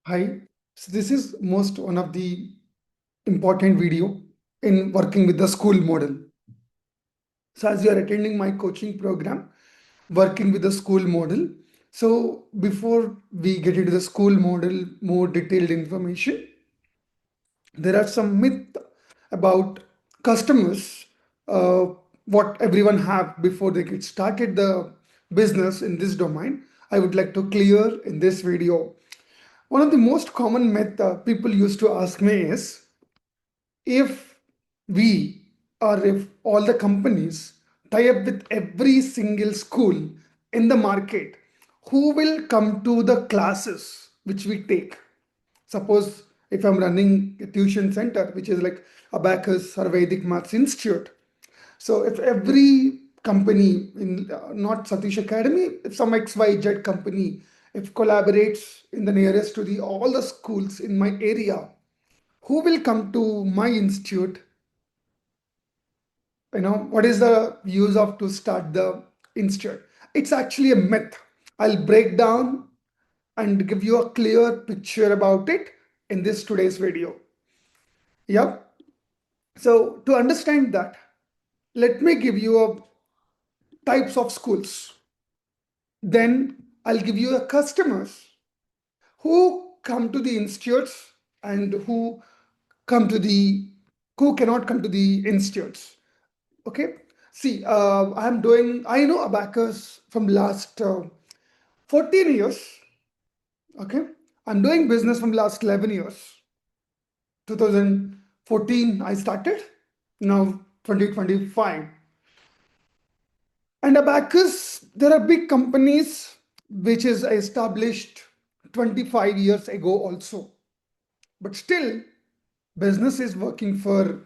Hi. So this is most one of the important video in working with the school model. So as you are attending my coaching program, working with the school model. So before we get into the school model, more detailed information, there are some myth about customers, uh, what everyone have before they get started the business in this domain. I would like to clear in this video. One of the most common myth people used to ask me is, if we or if all the companies tie up with every single school in the market, who will come to the classes which we take? Suppose if I'm running a tuition center, which is like Abacus or Vedic Maths Institute. So if every company in not Satish Academy, if some XYZ company, if collaborates in the nearest to the all the schools in my area, who will come to my institute? What is the use of to start the institute? It's actually a myth. I'll break down and give you a clear picture about it in this today's video. Yep. So to understand that, let me give you a types of schools. Then I'll give you a customers who come to the institutes and come to the who cannot come to the institutes. Okay. See, I know Abacus from last 14 years. Okay. I'm doing business from last 11 years. 2014, I started. Now 2025. And Abacus, there are big companies which is established 25 years ago also. But still, business is working for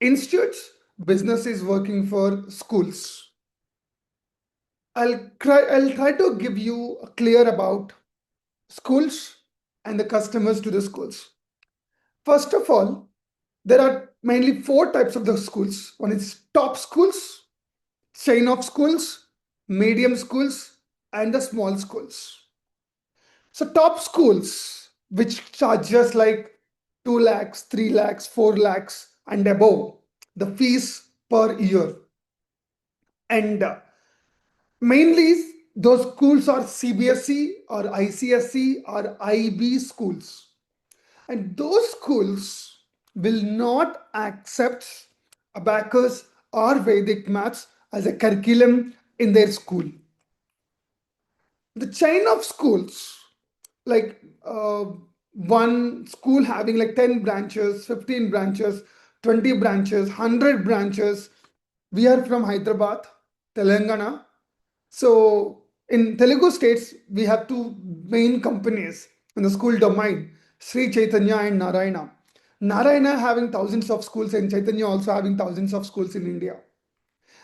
institutes, business is working for schools. I'll try to give you a clear about schools and the customers to the schools. First of all, there are mainly four types of the schools. One is top schools, chain of schools, medium schools, and the small schools. So top schools, which charges like 2 lakhs, 3 lakhs, 4 lakhs and above the fees per year. And mainly those schools are CBSE or ICSE or IB schools. And those schools will not accept Abacus or Vedic maths as a curriculum in their school. The chain of schools, like one school having like 10 branches, 15 branches, 20 branches, 100 branches. We are from Hyderabad, Telangana. So in Telugu states, we have two main companies in the school domain, Sri Chaitanya and Narayana. Narayana having thousands of schools and Chaitanya also having thousands of schools in India.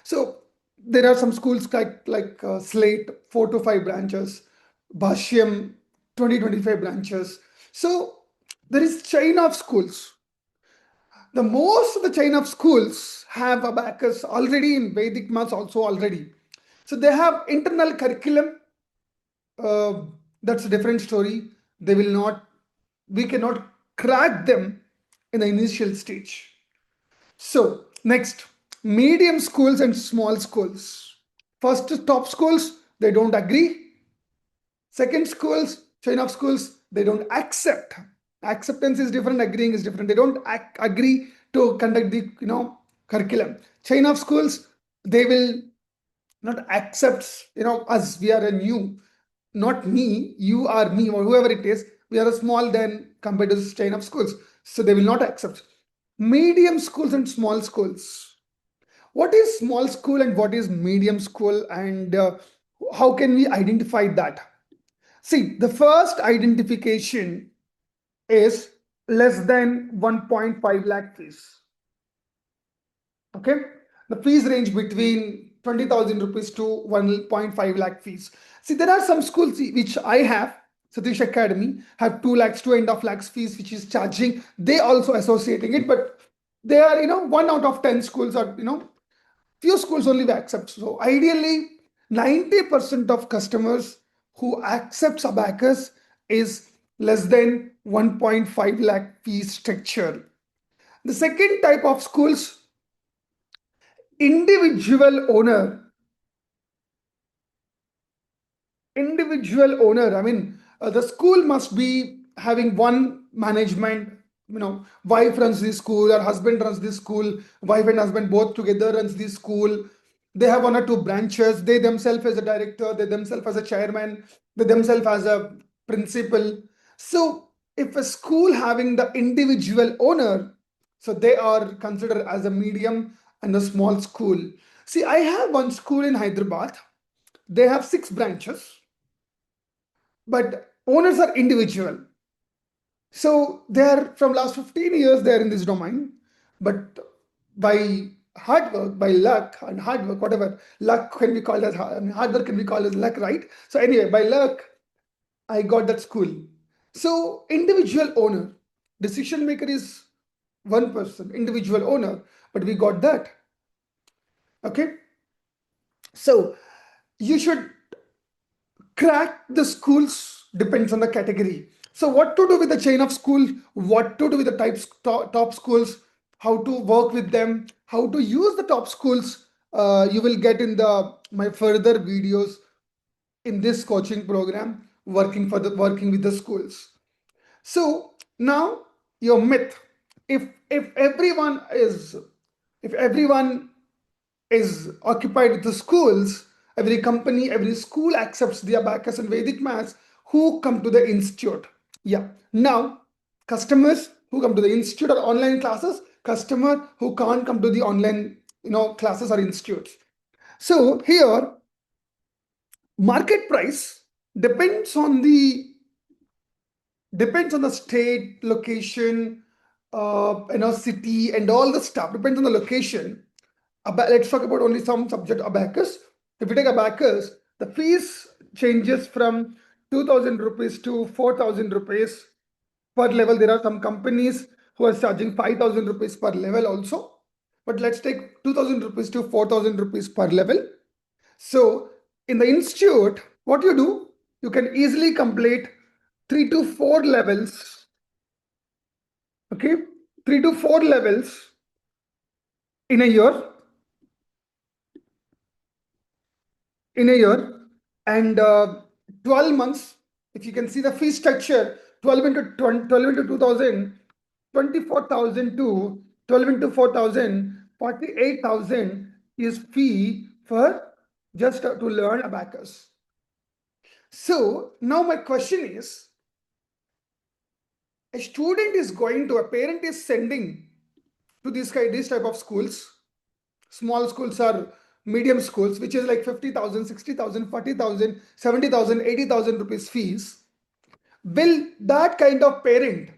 So there are some schools like Slate, 4 to 5 branches, Bhashyam, 20 to 25 branches. So there is chain of schools. The most of the chain of schools have Abacus already in Vedic maths also already. So they have internal curriculum. Uh, that's a different story. They will not. We cannot crack them in the initial stage. So, next, medium schools and small schools. First, top schools, they don't agree. Second, schools, chain of schools, they don't accept. Acceptance is different, agreeing is different. They don't agree to conduct the curriculum. Chain of schools, they will not accept, as we are a new, not me, you are me, or whoever it is, we are a small then compared to this chain of schools. So they will not accept. Medium schools and small schools. What is small school and what is medium school, and how can we identify that? See, the first identification is less than 1.5 lakh fees. Okay, the fees range between 20,000 rupees to 1.5 lakh fees. See, there are some schools which I have. Satish Academy have 2 lakhs, 2.5 lakhs fees, which is charging. They also associating it, but they are, 1 out of 10 schools are, few schools only will accept. So ideally, 90% of customers who accepts Abacus is less than 1.5 lakh fee structure. The second type of schools, individual owner. I mean, the school must be having one management. Wife runs this school or husband runs this school. Wife and husband both together runs this school. They have one or two branches. They themselves as a director, they themselves as a chairman, they themselves as a principal. So if a school having the individual owner, so they are considered as a medium and a small school. See, I have one school in Hyderabad. They have 6 branches, but owners are individual. So they are from last 15 years they are in this domain, but by hard work, by luck and hard work, whatever, luck can be called as hard work can be called as luck, right? So anyway, by luck, I got that school. So individual owner, decision maker is one person, individual owner, but we got that. Okay, so you should crack the schools depends on the category. So what to do with the chain of school, what to do with the top schools, how to work with them, how to use the top schools, you will get in the my further videos in this coaching program, working with the schools. So now your myth, if everyone is if everyone is occupied with the schools, every company, every school accepts the abacus and Vedic maths, who come to the institute. Yeah. Now, customers who come to the institute or online classes, customer who can't come to the online, classes or institutes. So here, market price depends on the state, location, city, and all the stuff. Depends on the location. Let's talk about only some subject, abacus. If you take abacus, the fees changes from 2,000 rupees to 4,000 rupees per level. There are some companies who are charging 5,000 rupees per level also. But let's take 2,000 rupees to 4,000 rupees per level. So in the institute, what you do, you can easily complete 3 to 4 levels. Okay, 3 to 4 levels in a year. In a year, and 12 months, if you can see the fee structure, 12 into 20, 12 into 2000, 24,000 to 12 into 4,000, 48,000 is fee for just to learn abacus. So now my question is, a student is going to, a parent is sending to these type of schools. Small schools are medium schools, which is like 50,000, 60,000, 40,000, 70,000, 80,000 rupees fees. Will that kind of parent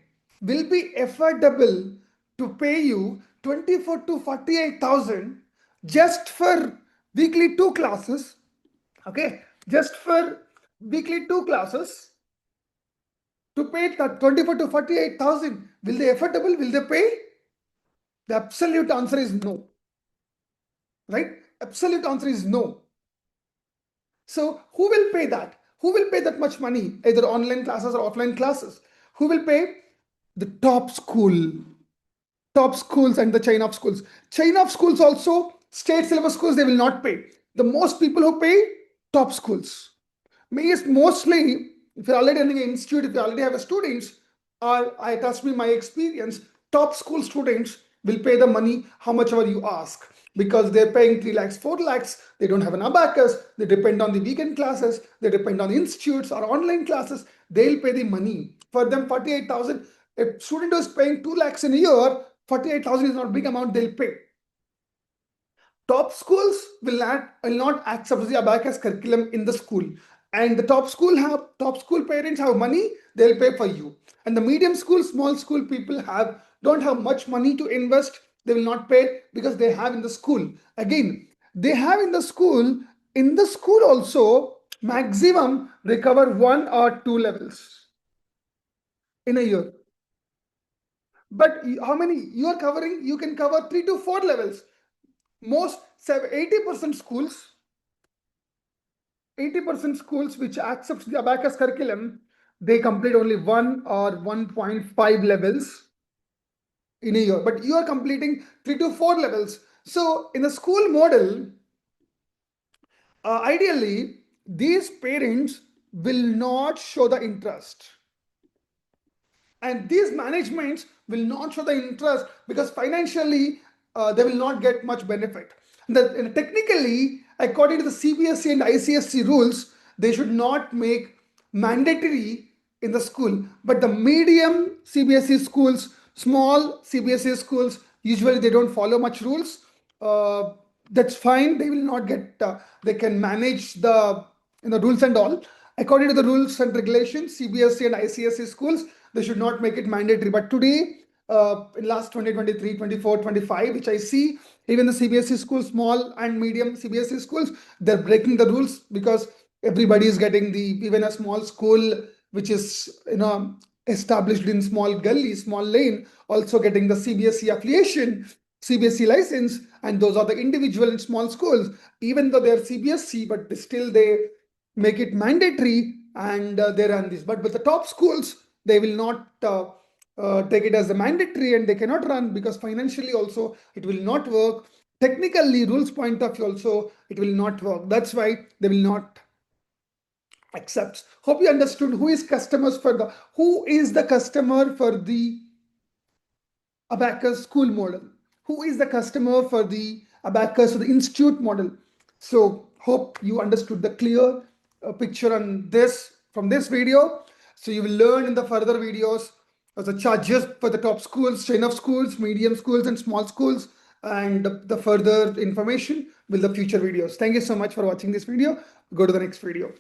will be affordable to pay you 24 to 48,000 just for weekly 2 classes? Okay, just for weekly 2 classes to pay that 24 to 48,000. Will they affordable? Will they pay? The absolute answer is no. Right? Absolute answer is no. So who will pay that? Who will pay that much money? Either online classes or offline classes. Who will pay? The top schools and the chain of schools. Chain of schools also, state syllabus schools, they will not pay. The most people who pay, top schools. Mostly, if you're already running an institute, if you already have students, or I trust me, my experience, top school students will pay the money how much ever you ask, because they're paying 3 lakhs, 4 lakhs. They don't have an abacus. They depend on the weekend classes. They depend on institutes or online classes. They'll pay the money. For them, 48,000. If student is paying 2 lakhs in a year, 48,000 is not a big amount they'll pay. Top schools will not accept the abacus curriculum in the school, and the top school parents have money, they'll pay for you. And the medium school, small school people don't have much money to invest, they will not pay, because they have in the school. Again, they have in the school. In the school also, maximum they cover 1 or 2 levels in a year. But how many you are covering? You can cover 3 to 4 levels. Most 80% schools, 80% schools which accepts the abacus curriculum, they complete only 1 or 1.5 levels in a year, but you are completing 3 to 4 levels. So in the school model, ideally, these parents will not show the interest, and these managements will not show the interest because financially they will not get much benefit. And technically, according to the CBSE and ICSE rules, they should not make mandatory in the school, but the medium CBSE schools, small CBSE schools, usually they don't follow much rules. uh, that's fine, they will not get they can manage the rules and all. According to the rules and regulations, CBSE and ICSE schools, they should not make it mandatory. But today, in last 2023, 24, 25, which I see, even the CBSE schools, small and medium CBSE schools, they're breaking the rules because everybody is getting even a small school which is established in small gully, small lane, also getting the CBSE affiliation, CBSE license, and those are the individual and small schools. Even though they're CBSE, but still they make it mandatory, and they run this. But with the top schools, they will not take it as a mandatory, and they cannot run because financially also it will not work. Technically, rules point of view also it will not work. That's why they will not accept. Hope you understood who is the customer for the Abacus school model. Who is the customer for the Abacus or the institute model? So hope you understood the clear picture on this from this video. So you will learn in the further videos the charges for the top schools, chain of schools, medium schools, and small schools, and the further information will the future videos. Thank you so much for watching this video. Go to the next video.